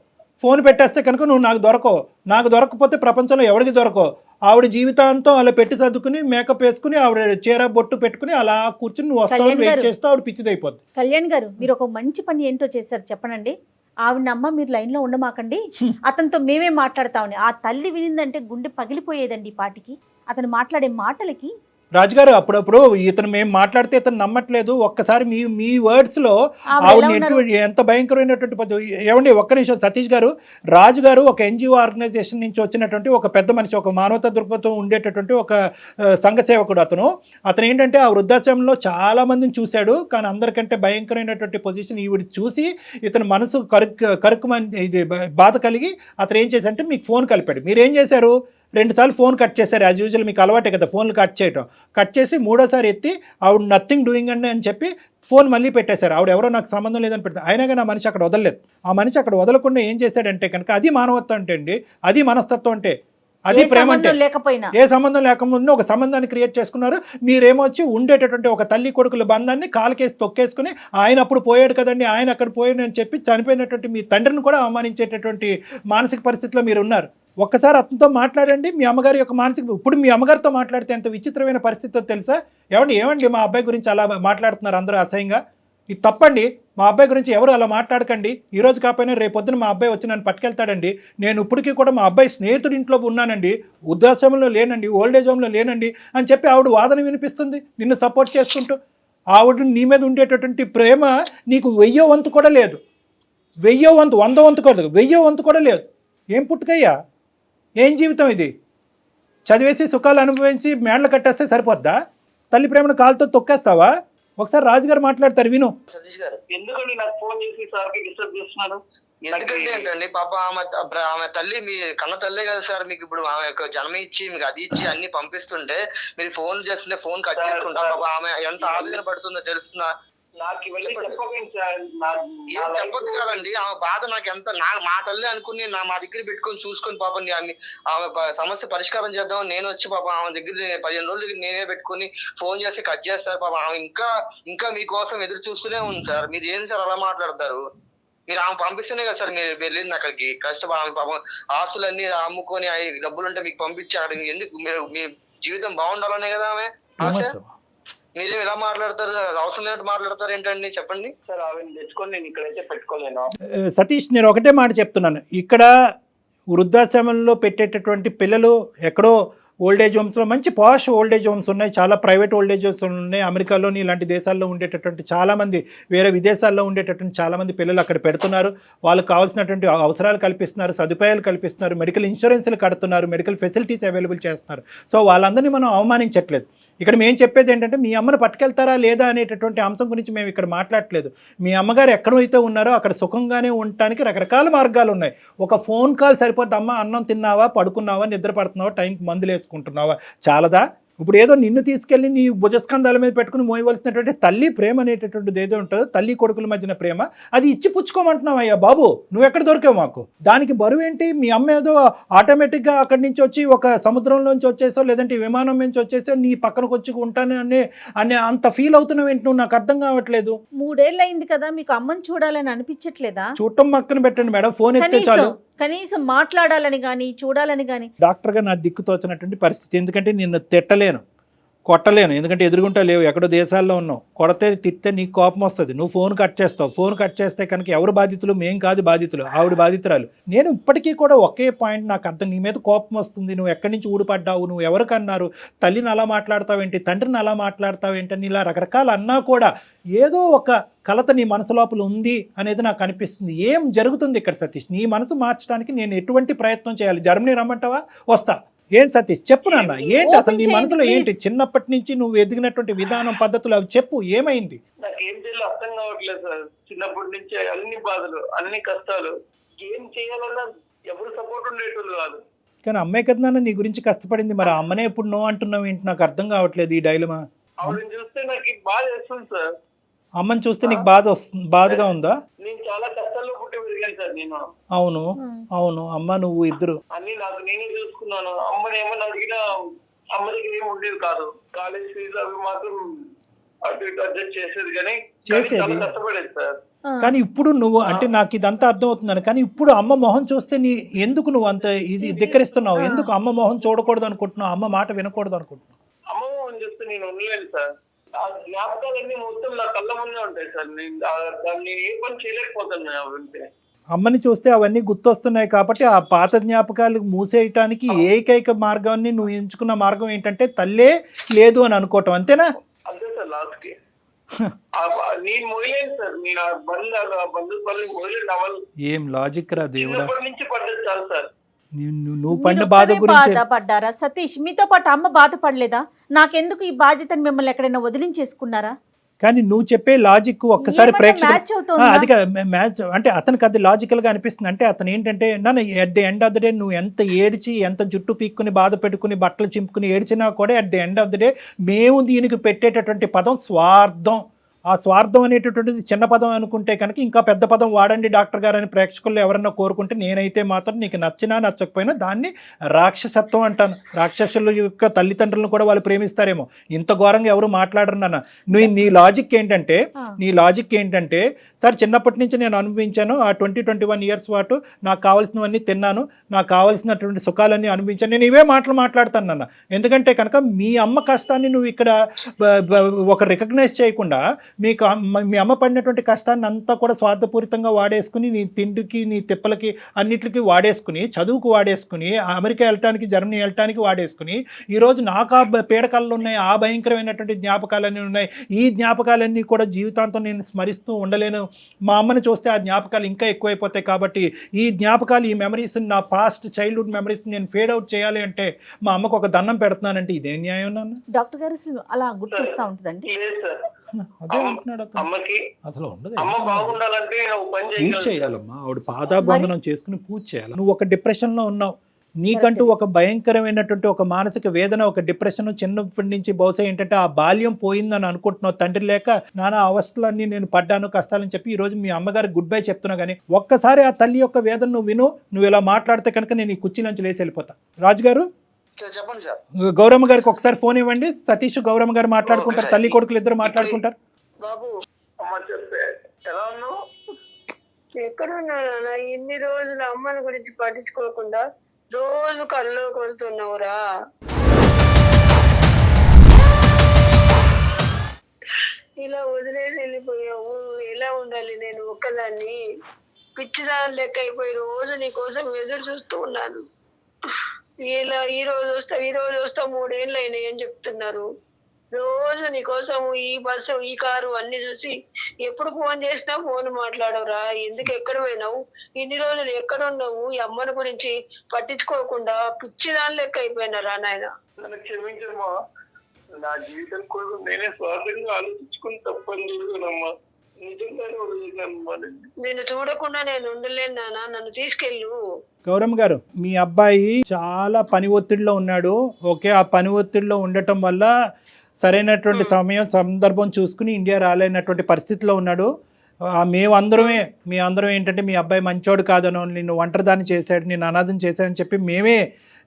ఫోన్ పెట్టేస్తే కనుక నువ్వు నాకు దొరకవు. నాకు దొరకకపోతే ప్రపంచంలో ఎవరికి దొరకవు. ఆవిడ జీవితాంతం అలా పెట్టి సర్దుకుని మేకప్ వేసుకుని ఆవిడ చీర బొట్టు పెట్టుకుని అలా కూర్చుని నువ్వు వస్తావు వెయిట్ చేస్తూ ఆవిడ పిచ్చిదైపోద్ది. కళ్యాణ్ గారు, మీరు ఒక మంచి పని ఏంటో చేశారు చెప్పనండి. ఆవిడ నమ్మ మీరు లైన్లో ఉండమాకండి, అతనితో మేమే మాట్లాడతామని. ఆ తల్లి వినిందంటే గుండె పగిలిపోయేదండి ఈ పాటికి. అతను మాట్లాడే మాటలకి. రాజుగారు అప్పుడప్పుడు ఇతను మేము మాట్లాడితే ఇతను నమ్మట్లేదు. ఒక్కసారి మీ వర్డ్స్లో ఆవిడ ఎంత భయంకరమైనటువంటి పద్ధతి. ఏమండి ఒక్క నిమిషం సతీష్ గారు, రాజు గారు ఒక ఎన్జిఓ ఆర్గనైజేషన్ నుంచి వచ్చినటువంటి ఒక పెద్ద మనిషి, ఒక మానవతా దృక్పథం ఉండేటటువంటి ఒక సంఘ సేవకుడు. అతను ఏంటంటే ఆ వృద్ధాశ్రమంలో చాలా మందిని చూశాడు. కానీ అందరికంటే భయంకరమైనటువంటి పొజిషన్ ఈవిడ చూసి ఇతను మనసు ఇది బాధ కలిగి అతను ఏం చేశారంటే మీకు ఫోన్ కలిపాడు. మీరు ఏం చేశారు? 2 సార్లు ఫోన్ కట్ చేశారు. యాజ్ యూజువల్ మీకు అలవాటే కదా ఫోన్లు కట్ చేయటం. కట్ చేసి 3వసారి ఎత్తి ఆవిడ నథింగ్ డూయింగ్ అండి అని చెప్పి ఫోన్ మళ్ళీ పెట్టేశారు. ఆవిడ ఎవరో నాకు సంబంధం లేదని పెడతారు. అయినా కానీ ఆ మనిషి అక్కడ వదలలేదు. ఆ మనిషి అక్కడ వదలకుండా ఏం చేశాడంటే కనుక అది మానవత్వం అంటే అండి, అది మనస్తత్వం అంటే, అది ప్రేమ అంటే. లేకపోయినా ఏ సంబంధం లేకుండా ఒక సంబంధాన్ని క్రియేట్ చేసుకున్నారు. మీరేమో వచ్చి ఉండేటటువంటి ఒక తల్లి కొడుకుల బంధాన్ని కాలుకేసి తొక్కేసుకుని ఆయన అప్పుడు పోయాడు కదండి, ఆయన అక్కడ పోయాడు అని చెప్పి చనిపోయినటువంటి మీ తండ్రిని కూడా అవమానించేటటువంటి మానసిక పరిస్థితిలో మీరు ఉన్నారు. ఒక్కసారి అతనితో మాట్లాడండి. మీ అమ్మగారి యొక్క మానసిక, ఇప్పుడు మీ అమ్మగారితో మాట్లాడితే ఎంత విచిత్రమైన పరిస్థితితో తెలుసా? ఏమండి మా అబ్బాయి గురించి అలా మాట్లాడుతున్నారు అందరూ అసహ్యంగా. ఇది తప్పండి. మా అబ్బాయి గురించి ఎవరు అలా మాట్లాడకండి. ఈరోజు కాకపోయినా రేపొద్దున మా అబ్బాయి వచ్చి నన్ను పట్టుకెళ్తాడండి. నేను ఇప్పటికీ కూడా మా అబ్బాయి స్నేహితుడి ఇంట్లో ఉన్నానండి, వృద్ధాశ్రమంలో లేనండి, ఓల్డేజ్ హోమ్లో లేనండి అని చెప్పి ఆవిడ వాదన వినిపిస్తుంది నిన్ను సపోర్ట్ చేసుకుంటూ. ఆవిడ నీ మీద ఉండేటటువంటి ప్రేమ నీకు 1000వ వంతు కూడా లేదు. 1000వ వంతు, 100వ వంతు కూడా, 1000వ వంతు కూడా లేదు. ఏం పుట్టుకయ్యా, ఏం జీవితం ఇది? చదివేసి సుఖాలు అనుభవించి మేడలు కట్టేస్తే సరిపోద్దా? తల్లి ప్రేమను కాలుతో తొక్కేస్తావా? ఒకసారి రాజుగారు మాట్లాడతారు, విను. సతీష్ గారు, ఎందుకండి నాకు ఫోన్ చేసి సార్కి డిస్టర్బ్ చేస్తున్నారు? ఎందుకంటే ఏంటండి పాప ఆమె తల్లి మీ కన్న తల్లే కదా సార్. మీకు ఇప్పుడు ఆమె యొక్క జన్మ ఇచ్చి మీకు అది ఇచ్చి అన్ని పంపిస్తుంటే మీరు ఫోన్ చేస్తుంటే ఫోన్ కట్ చేసుకుంటా పాప ఆమె ఎంత ఆవేదన పడుతుందో తెలుస్తుందా? నాకు చెప్పొద్దు కదండి. ఆమె బాధ నాకు ఎంత, మా తల్లి అనుకుని మా దగ్గర పెట్టుకొని చూసుకొని పాపం ఆమె సమస్య పరిష్కారం చేద్దాం నేను వచ్చి పాప ఆమె దగ్గర 15 రోజుల దగ్గర నేనే పెట్టుకుని ఫోన్ చేసి కట్ చేస్తారు పాప. ఆమె ఇంకా మీకోసం ఎదురు చూస్తూనే ఉంది సార్. మీరు ఏం సార్ అలా మాట్లాడతారు? మీరు ఆమె పంపిస్తేనే కదా సార్ మీరు వెళ్ళింది అక్కడికి. ఆమె పాపం ఆస్తులన్నీ అమ్ముకొని డబ్బులు ఉంటే మీకు పంపించి అక్కడ ఎందుకు? మీ జీవితం బాగుండాలనే కదా ఆమె ఆశ. మీరేం ఇలా మాట్లాడతారు? అవసరం లేనట్టు మాట్లాడతారు ఏంటండి? చెప్పండి సార్. ఆమె తెచ్చుకొని నేను ఇక్కడైతే పెట్టుకోలేను. సతీష్, నేను ఒకటే మాట చెప్తున్నాను. ఇక్కడ వృద్ధాశ్రమంలో పెట్టేటటువంటి పిల్లలు ఎక్కడో ఓల్డేజ్ హోమ్స్లో, మంచి పాష్ ఓల్డేజ్ హోమ్స్ ఉన్నాయి, చాలా ప్రైవేట్ ఓల్డేజ్ హోమ్స్ ఉన్నాయి. అమెరికాలోని ఇలాంటి దేశాల్లో ఉండేటటువంటి చాలామంది, వేరే విదేశాల్లో ఉండేటటువంటి చాలామంది పిల్లలు అక్కడ పెడుతున్నారు. వాళ్ళకి కావాల్సినటువంటి అవసరాలు కల్పిస్తున్నారు, సదుపాయాలు కల్పిస్తున్నారు, మెడికల్ ఇన్సూరెన్స్లు కడుతున్నారు, మెడికల్ ఫెసిలిటీస్ అవైలబుల్ చేస్తున్నారు. సో వాళ్ళందరినీ మనం అవమానించట్లేదు. ఇక్కడ మేము చెప్పేది ఏంటంటే మీ అమ్మను పట్టుకెళ్తారా లేదా అనేటటువంటి అంశం గురించి మేము ఇక్కడ మాట్లాడట్లేదు. మీ అమ్మగారు ఎక్కడైతే ఉన్నారో అక్కడ సుఖంగానే ఉండటానికి రకరకాల మార్గాలు ఉన్నాయి. ఒక ఫోన్ కాల్ సరిపోద్ది. అమ్మ అన్నం తిన్నావా, పడుకున్నావా, నిద్ర పడుతున్నావా, టైంకి మందులు వేసుకుంటున్నావా, చాలదా? ఇప్పుడు ఏదో నిన్ను తీసుకెళ్ళి నీ భుజస్కంధాల మీద పెట్టుకుని మోయవలసినటువంటి తల్లి ప్రేమ అనేటటువంటిది ఏదో ఉంటుందో తల్లి కొడుకుల మధ్యన ప్రేమ, అది ఇచ్చి పుచ్చుకోమంటున్నావు అయ్యా బాబు, నువ్వు ఎక్కడ దొరికావు మాకు? దానికి బరువు ఏంటి? మీ అమ్మ ఏదో ఆటోమేటిక్గా అక్కడి నుంచి వచ్చి ఒక సముద్రంలోంచి వచ్చేసో లేదంటే విమానం నుంచి వచ్చేసో నీ పక్కనకు వచ్చి ఉంటాను అనే అంత ఫీల్ అవుతున్నావు ఏంటి నువ్వు? నాకు అర్థం కావట్లేదు. 3 ఏళ్ళు అయింది కదా, మీకు అమ్మని చూడాలని అనిపించట్లేదా? చూడటం పక్కన పెట్టండి మేడం, ఫోన్ ఎత్తే చాలు. కనీసం మాట్లాడాలని కానీ చూడాలని కానీ. డాక్టర్గా నా దిక్కు తోచినటువంటి పరిస్థితి, ఎందుకంటే నిన్ను తిట్టలేను, కొట్టలేను, ఎందుకంటే ఎదురుగుంటా లేవు, ఎక్కడో దేశాల్లో ఉన్నావు. కొడితే తిట్టే నీకు కోపం వస్తుంది, నువ్వు ఫోన్ కట్ చేస్తావు. ఫోన్ కట్ చేస్తే కనుక ఎవరు బాధితులు? మేం కాదు బాధితులు, ఆవిడ బాధితురాలు. నేను ఇప్పటికీ కూడా ఒకే పాయింట్ నాకు అర్థం, నీ మీద కోపం వస్తుంది, నువ్వు ఎక్కడి నుంచి ఊడిపడ్డావు, నువ్వు ఎవరికన్నారు, తల్లిని అలా మాట్లాడతావేంటి, తండ్రిని అలా మాట్లాడతావేంటి అని ఇలా రకరకాలు అన్నా కూడా ఏదో ఒక కలత నీ మనసు లోపల ఉంది అనేది నాకు అనిపిస్తుంది. ఏం జరుగుతుంది ఇక్కడ సతీష్? నీ మనసు మార్చడానికి నేను ఎటువంటి ప్రయత్నం చేయాలి? జర్మనీ రమ్మంటావా? వస్తా. ఏం సతీష్ చెప్పు నాన్న, ఏంటి అసలు నీ మనసులో ఏంటి? చిన్నప్పటి నుంచి నువ్వు ఎదిగినటువంటి విధానం, పద్ధతులు అవి చెప్పు, ఏమైంది? నాకేం చేయాలో అర్థం కావట్లేదు సార్. చిన్నప్పటి నుంచి అన్ని బాధలు, అన్ని కష్టాలు, ఏం చేయాలన్నా ఎవరు సపోర్ట్ ఉండేటోళ్ళు కాదు. కానీ అమ్మాయి కదా నాన్న నీ గురించి కష్టపడింది, మరి అమ్మనే ఎప్పుడు నో అంటున్నావు ఏంటి? నాకు అర్థం కావట్లేదు ఈ డైలమా. ఆవిడని చూస్తే నాకు బాధ వేస్తుంది సార్. అమ్మని చూస్తే నీకు బాధగా ఉందా? నేను చాలా కష్టాల్లో పుట్టి పెరిగాను సార్ నేను. అవును అవును, అమ్మ నువ్వు ఇద్దరు అన్ని నాకు నేనే చూసుకున్నాను. అమ్మని ఏమన్నా అడిగినా అమ్మ దగ్గర ఏమి ఉండేది కాదు. కాలేజ్ ఫీజు అవి మాత్రం అటు ఇటు అడ్జస్ట్ చేసేది, కానీ చాలా కష్టపడేది సార్. కానీ ఇప్పుడు నువ్వు అంటే నాకు ఇదంతా అర్థం అవుతుందని, కానీ ఇప్పుడు అమ్మ మొహం చూస్తే నీ ఎందుకు నువ్వు అంత ఇది ధిక్కరిస్తున్నావు? ఎందుకు అమ్మ మొహం చూడకూడదు అనుకుంటున్నావు? అమ్మ మాట వినకూడదు అనుకుంటున్నావు? అమ్మ మొహం చూస్తే నేను ఉండలేను సార్. ఆ జ్ఞాపకాలన్నీ మొత్తం నా కళ్ళ ముందే ఉంటాయి సార్. నేను దాన్ని ఏ పని చేయలేకపోతాను ఉంటే. అమ్మని చూస్తే అవన్నీ గుర్తొస్తున్నాయి కాబట్టి ఆ పాత జ్ఞాపకాలు మూసేయటానికి ఏకైక మార్గాన్ని నువ్వు ఎంచుకున్న మార్గం ఏంటంటే తల్లే లేదు అని అనుకోవటం, అంతేనా? అంతే సార్. లాస్ట్ కి నేను మొయలేను సార్. నేను బంధువులు మొయలేను. అవల్ ఏం లాజిక్ రా దేవుడా. నుంచి పడ్డది చాలు సార్. నువ్వు పడిన బాధ గురించి బాధపడ్డారా సతీష్? మీతో పాటు అమ్మ బాధపడలేదా? నాకెందుకు ఈ బాధ్యతని మిమ్మల్ని ఎక్కడైనా వదిలించేసుకున్నారా? కానీ నువ్వు చెప్పే లాజిక్ ఒక్కసారి ప్రేక్షకులు అది మ్యాచ్ అంటే అతనికి అది లాజికల్ గా అనిపిస్తుంది. అంటే అతను ఏంటంటే నన్ను at the end of the day నువ్వు ఎంత ఏడ్చి ఎంత జుట్టు పీక్కుని బాధ పెట్టుకుని బట్టలు చింపుకుని ఏడ్చినా కూడా at the end of the day మేము దీనికి పెట్టేటటువంటి పదం స్వార్థం. ఆ స్వార్థం అనేటటువంటిది చిన్న పదం అనుకుంటే కనుక ఇంకా పెద్ద పదం వాడండి డాక్టర్ గారు అని ప్రేక్షకుల్లో ఎవరన్నా కోరుకుంటే, నేనైతే మాత్రం నీకు నచ్చినా నచ్చకపోయినా దాన్ని రాక్షసత్వం అంటాను. రాక్షసుల యొక్క తల్లిదండ్రులను కూడా వాళ్ళు ప్రేమిస్తారేమో, ఇంత ఘోరంగా ఎవరు మాట్లాడరు నాన్న. నీ లాజిక్ ఏంటంటే సార్ చిన్నప్పటి నుంచి నేను అనుభవించాను, ఆ 20-21 ఇయర్స్ పాటు నాకు కావాల్సినవన్నీ తిన్నాను, నాకు కావాల్సినటువంటి సుఖాలన్నీ అనుభవించాను, నేను ఇవే మాటలు మాట్లాడతాను నాన్న. ఎందుకంటే కనుక మీ అమ్మ కష్టాన్ని నువ్వు ఇక్కడ ఒక రికగ్నైజ్ చేయకుండా మీ అమ్మ పడినటువంటి కష్టాన్ని అంతా కూడా స్వార్థపూరితంగా వాడేసుకుని నీ తిండికి నీ తిప్పలకి అన్నిటికీ వాడేసుకుని, చదువుకు వాడేసుకుని, అమెరికా వెళ్ళటానికి జర్మనీ వెళ్ళటానికి వాడేసుకుని, ఈరోజు నాకు ఆ పీడకలు ఉన్నాయి, ఆ భయంకరమైనటువంటి జ్ఞాపకాలన్నీ ఉన్నాయి, ఈ జ్ఞాపకాలన్నీ కూడా జీవితాంతం నేను స్మరిస్తూ ఉండలేను, మా అమ్మని చూస్తే ఆ జ్ఞాపకాలు ఇంకా ఎక్కువైపోతాయి, కాబట్టి ఈ జ్ఞాపకాలు ఈ మెమరీస్ నా పాస్ట్ చైల్డ్హుడ్ మెమరీస్ నేను ఫేడ్ అవుట్ చేయాలి అంటే మా అమ్మకు ఒక దండం పెడుతున్నానంటే ఇదేం న్యాయం నాన్న? డాక్టర్ గారు అలా గుర్తొస్తా ఉంటుందండి. అదే అంటున్నాడు అమ్మకి అసలు ఉండదు. అమ్మ బాగుండాలంటే పూజ చేయాలమ్మా, ఆవిడ పాదాబంధనం చేసుకుని పూజ చేయాలి. నువ్వు ఒక డిప్రెషన్ లో ఉన్నావు, నీకంటూ ఒక భయంకరమైనటువంటి ఒక మానసిక వేదన, ఒక డిప్రెషన్ చిన్నప్పటి నుంచి బహుశా ఏంటంటే ఆ బాల్యం పోయిందని అనుకుంటున్నావు. తండ్రి లేక నానా అవస్థలన్నీ నేను పడ్డాను కష్టాలని చెప్పి ఈ రోజు మీ అమ్మగారికి గుడ్ బై చెప్తున్నా, కానీ ఒక్కసారి ఆ తల్లి యొక్క వేదన నువ్వు విను, నువ్వు ఇలా మాట్లాడితే కనుక నేను ఈ కుర్చీ నుంచి లేచి వెళ్ళిపోతా. రాజు గారు చెప్పండి సార్. గౌరమ్మ గారికి ఒకసారి ఫోన్ ఇవ్వండి. సతీష్ గౌరమ్మ గారు మాట్లాడుకుంటారు, తల్లి కొడుకులు ఇద్దరు మాట్లాడుకుంటారు. బాబు అమ్మ చెప్తే ఎలా ఉన్నావు? ఎక్కడున్నా ఇన్ని రోజులు అమ్మని గురించి పట్టించుకోకుండా రోజు కల్లోకి వస్తున్నావురా. ఇలా వదిలేసి వెళ్ళిపోయావు. ఎలా ఉండాలి నేను ఒక్కదాన్ని? పిచ్చిదాని లెక్క అయిపోయి రోజు నీ కోసం ఎదురు చూస్తూ ఉన్నాను. ఇలా ఈ రోజు వస్తా 3 ఏళ్ళు అయినాయి అని చెప్తున్నారు. రోజు నీకోసం ఈ బస్సు ఈ కారు అన్ని చూసి ఎప్పుడు ఫోన్ చేసినా ఫోన్ మాట్లాడవురా. ఎందుకు ఎక్కడ పోయినావు? ఇన్ని రోజులు ఎక్కడ ఉన్నావు? ఈ అమ్మని గురించి పట్టించుకోకుండా పిచ్చిదాని లెక్క అయిపోయినారా నాయన. నన్ను క్షమించమ్మా. నా జీవితం కోసం నేనే స్వార్థంగా ఆలోచించుకుని తప్పని చేశానమ్మా. నిజంగానే వదిలేసాను మరి. నిన్ను చూడకుండా నేను ఉండలేను నాన్న, నన్ను తీసుకెళ్ళు. గౌరమ్మ గారు, మీ అబ్బాయి చాలా పని ఒత్తిడిలో ఉన్నాడు. ఓకే, ఆ పని ఒత్తిడిలో ఉండటం వల్ల సరైనటువంటి సమయం సందర్భం చూసుకుని ఇండియా రాలేనటువంటి పరిస్థితిలో ఉన్నాడు. మీ అందరం ఏంటంటే మీ అబ్బాయి మంచోడు కాదనో, నిన్ను ఒంటరిదాన్ని చేశాడు, నిన్ను అనాథం చేశాడని చెప్పి మేమే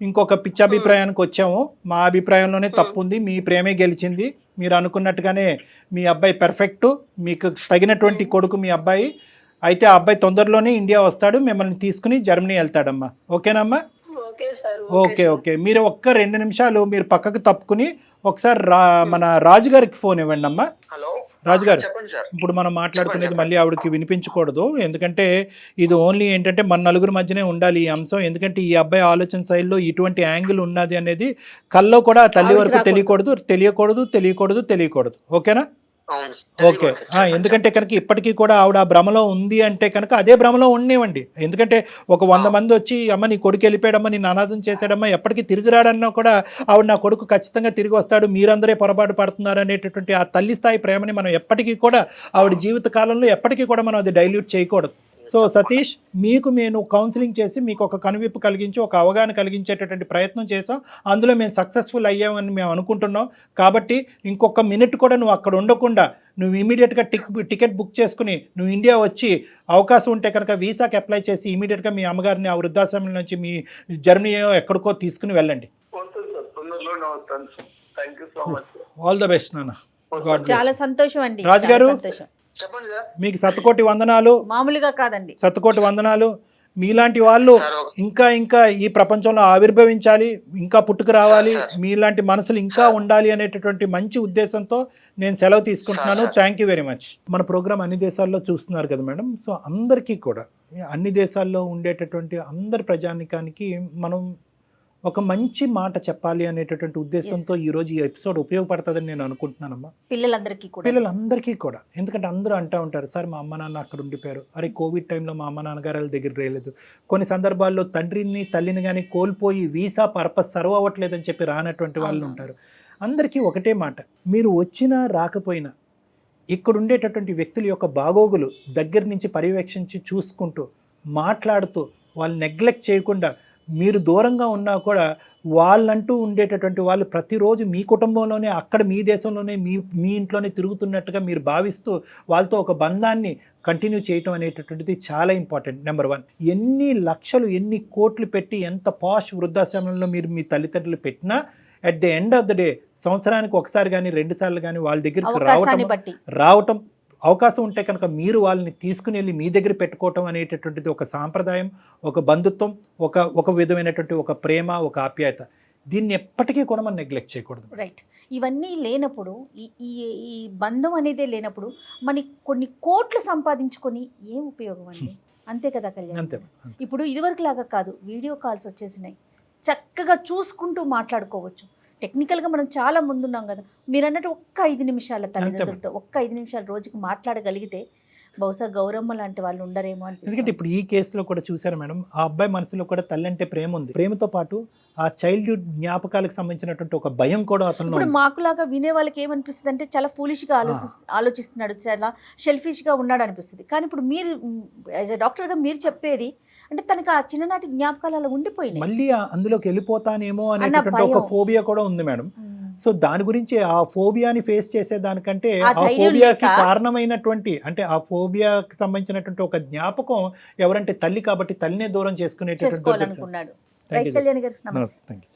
ఇంకొక పిచ్చాభిప్రాయానికి వచ్చాము. మా అభిప్రాయంలోనే తప్పు ఉంది, మీ ప్రేమే గెలిచింది. మీరు అనుకున్నట్టుగానే మీ అబ్బాయి పెర్ఫెక్ట్, మీకు తగినటువంటి కొడుకు మీ అబ్బాయి. అయితే ఆ అబ్బాయి తొందరలోనే ఇండియా వస్తాడు, మిమ్మల్ని తీసుకుని జర్మనీ వెళ్తాడమ్మా. ఓకేనమ్మా? Okay sir. ఓకే. మీరు ఒక్క 2 నిమిషాలు మీరు పక్కకు తప్పుకుని ఒకసారి మన రాజు గారికి ఫోన్ ఇవ్వండి అమ్మా. హలో రాజుగారు, చెప్పండి సార్. ఇప్పుడు మనం మాట్లాడుకునేది మళ్ళీ ఆవిడకి వినిపించకూడదు, ఎందుకంటే ఇది ఓన్లీ ఏంటంటే మన నలుగురు మధ్యనే ఉండాలి ఈ అంశం. ఎందుకంటే ఈ అబ్బాయి ఆలోచన శైలిలో ఇటువంటి యాంగిల్ ఉన్నది అనేది కల్లో కూడా తల్లి వరకు తెలియకూడదు. ఓకేనా? ఓకే. ఎందుకంటే కనుక ఇప్పటికీ కూడా ఆవిడ ఆ భ్రమలో ఉంది అంటే కనుక అదే భ్రమలో ఉండేవండి. ఎందుకంటే ఒక 100 మంది వచ్చి అమ్మ నీ కొడుకు వెళ్ళిపోయాడమ్మా, నిన్ను అనాథం చేశాడమ్మా, ఎప్పటికీ తిరిగి రాడన్నా కూడా ఆవిడ నా కొడుకు ఖచ్చితంగా తిరిగి వస్తాడు, మీరందరే పొరపాటు పడుతున్నారు అనేటటువంటి ఆ తల్లి స్థాయి ప్రేమని మనం ఎప్పటికీ కూడా ఆవిడ జీవిత కాలంలో ఎప్పటికీ కూడా మనం అది డైల్యూట్ చేయకూడదు. సో సతీష్, మీకు నేను కౌన్సిలింగ్ చేసి మీకు ఒక కనువిప్పు కలిగించి ఒక అవగాహన కలిగించేటటువంటి ప్రయత్నం చేసాం. అందులో మేము సక్సెస్ఫుల్ అయ్యామని మేము అనుకుంటున్నాం. కాబట్టి ఇంకొక మినిట్ కూడా నువ్వు అక్కడ ఉండకుండా నువ్వు ఇమీడియట్గా టికెట్ బుక్ చేసుకుని నువ్వు ఇండియా వచ్చి అవకాశం ఉంటే కనుక వీసాకి అప్లై చేసి ఇమీడియట్గా మీ అమ్మగారిని ఆ వృద్ధాశ్రమం నుంచి మీ జర్నీ ఎక్కడికో తీసుకుని వెళ్ళండి. ఆల్ ద బెస్ట్ నాన్న. చాలా సంతోషం అండి. రాజుగారు, చెప్పండి సార్. మీకు శతకోటి వందనాలు. మామూలుగా కాదండి, శతకోటి వందనాలు. మీలాంటి వాళ్ళు ఇంకా ఈ ప్రపంచంలో ఆవిర్భవించాలి, ఇంకా పుట్టుకు రావాలి, మీలాంటి మనసులు ఇంకా ఉండాలి అనేటటువంటి మంచి ఉద్దేశంతో నేను సెలవు తీసుకుంటున్నాను. Thank you very much. మన ప్రోగ్రామ్ అన్ని దేశాల్లో చూస్తున్నారు కదా మేడం. సో అందరికీ కూడా అన్ని దేశాల్లో ఉండేటటువంటి అందరి ప్రజానికానికి మనం ఒక మంచి మాట చెప్పాలి అనేటటువంటి ఉద్దేశంతో ఈరోజు ఈ ఎపిసోడ్ ఉపయోగపడుతుందని నేను అనుకుంటున్నానమ్మా. పిల్లలందరికీ కూడా. ఎందుకంటే అందరూ అంటూ ఉంటారు, సార్ మా అమ్మ నాన్న అక్కడ ఉండిపోయారు, అరే కోవిడ్ టైంలో మా అమ్మ నాన్నగారు దగ్గర రాలేదు, కొన్ని సందర్భాల్లో తండ్రిని తల్లిని కానీ కోల్పోయి వీసా పర్పస్ సర్వ్ అవ్వట్లేదని చెప్పి రానటువంటి వాళ్ళు ఉంటారు. అందరికీ ఒకటే మాట, మీరు వచ్చినా రాకపోయినా ఇక్కడ ఉండేటటువంటి వ్యక్తుల యొక్క బాగోగులు దగ్గర నుంచి పర్యవేక్షించి చూసుకుంటూ మాట్లాడుతూ వాళ్ళు నెగ్లెక్ట్ చేయకుండా, మీరు దూరంగా ఉన్నా కూడా వాళ్ళంటూ ఉండేటటువంటి వాళ్ళు ప్రతిరోజు మీ కుటుంబంలోనే, అక్కడ మీ దేశంలోనే, మీ ఇంట్లోనే తిరుగుతున్నట్టుగా మీరు భావిస్తూ వాళ్ళతో ఒక బంధాన్ని కంటిన్యూ చేయటం అనేటటువంటిది చాలా ఇంపార్టెంట్. నెంబర్ 1, ఎన్ని లక్షలు ఎన్ని కోట్లు పెట్టి ఎంత పాష్ వృద్ధాశ్రమంలో మీరు మీ తల్లిదండ్రులు పెట్టినా at the end of the day సంవత్సరానికి ఒకసారి కానీ 2 సార్లు కానీ వాళ్ళ దగ్గరికి రావటం అవకాశం ఉంటే కనుక మీరు వాళ్ళని తీసుకుని వెళ్ళి మీ దగ్గర పెట్టుకోవటం అనేటటువంటిది ఒక సాంప్రదాయం, ఒక బంధుత్వం, ఒక విధమైనటువంటి ఒక ప్రేమ, ఒక ఆప్యాయత. దీన్ని ఎప్పటికీ కూడా మనం నెగ్లెక్ట్ చేయకూడదు. రైట్. ఇవన్నీ లేనప్పుడు, ఈ బంధం అనేదే లేనప్పుడు కొన్ని కోట్లు సంపాదించుకొని ఏం ఉపయోగం అండి? అంతే కదా కళ్యాణ్. అంతే. ఇప్పుడు ఇదివరకు లాగా కాదు, వీడియో కాల్స్ వచ్చేసినాయి, చక్కగా చూసుకుంటూ మాట్లాడుకోవచ్చు. టెక్నికల్గా మనం చాలా ముందున్నాం కదా. మీరు అన్నట్టు ఒక్క 5 నిమిషాల తల్లిదండ్రులతో 5 నిమిషాలు రోజుకి మాట్లాడగలిగితే బహుశా గౌరమ్మ లాంటి వాళ్ళు ఉండరేమో అని. ఎందుకంటే ఇప్పుడు ఈ కేసులో కూడా చూసారు మేడం, ఆ అబ్బాయి మనసులో కూడా తల్లి అంటే ప్రేమ ఉంది. ప్రేమతో పాటు ఆ చైల్డ్హుడ్ జ్ఞాపకాలకు సంబంధించినటువంటి ఒక భయం కూడా అతను. ఇప్పుడు మాకులాగా వినే వాళ్ళకి ఏమనిపిస్తుంది అంటే చాలా ఫూలిష్గా ఆలోచిస్తున్నాడు, చాలా షెల్ఫిష్గా ఉన్నాడు అనిపిస్తుంది. కానీ ఇప్పుడు మీరు యాజ్ ఎ డాక్టర్గా మీరు చెప్పేది అంటే తనకి ఆ చిన్ననాటి జ్ఞాపకాలు అలా ఉండిపోయినాయి, మళ్ళీ అందులోకి వెళ్ళిపోతానేమో అనేటువంటి ఒక ఫోబియా కూడా ఉంది మేడం. సో దాని గురించి ఆ ఫోబియాని ఫేస్ చేసేదానికంటే ఆ ఫోబియాకి కారణమైనటువంటి అంటే ఆ ఫోబియాకి సంబంధించినటువంటి ఒక జ్ఞాపకం ఎవరంటే తల్లి, కాబట్టి తల్లినే దూరం చేసుకునేటటువంటి. Thank you.